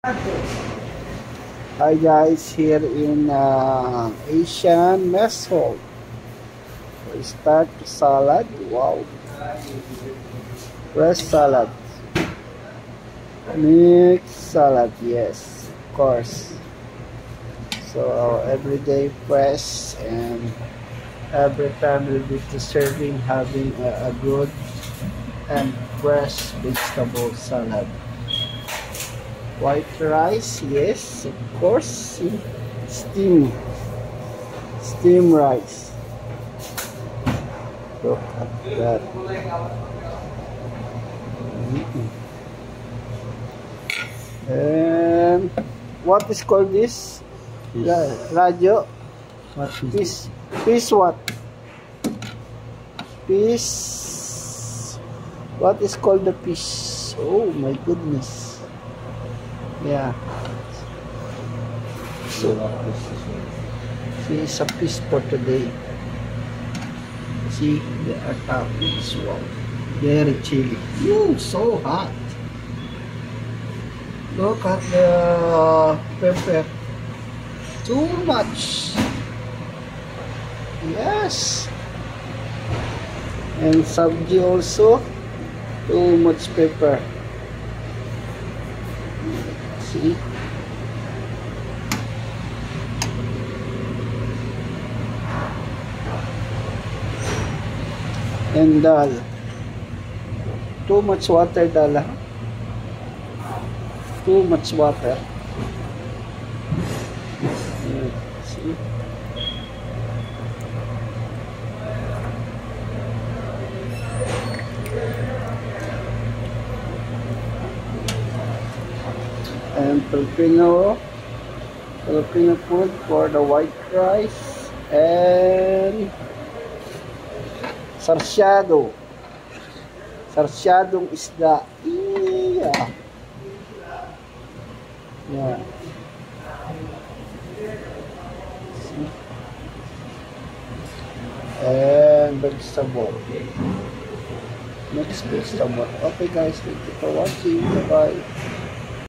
Hi guys, here in Asian mess hall. We start salad. Wow, fresh salad, mixed salad. Yes, of course. So everyday fresh, and every time will be serving having a good and fresh vegetable salad. White rice, yes, of course. Steam rice. Look at that. And what is called this? Radio. What is Fish. Fish what? Fish. What is called the fish? Oh my goodness. Yeah. So, see, it's a piece for today. See, the attack is wow. Very chilly. So hot. Look at the pepper. Too much. Yes. And sabji also. Too much pepper. See? And dal. Too much water, dal. Too much water. Yeah, see? And Filipino food for the white rice and sarsyadong isda. Yeah. See? And vegetable. Next vegetable. Okay guys, thank you for watching. Bye bye.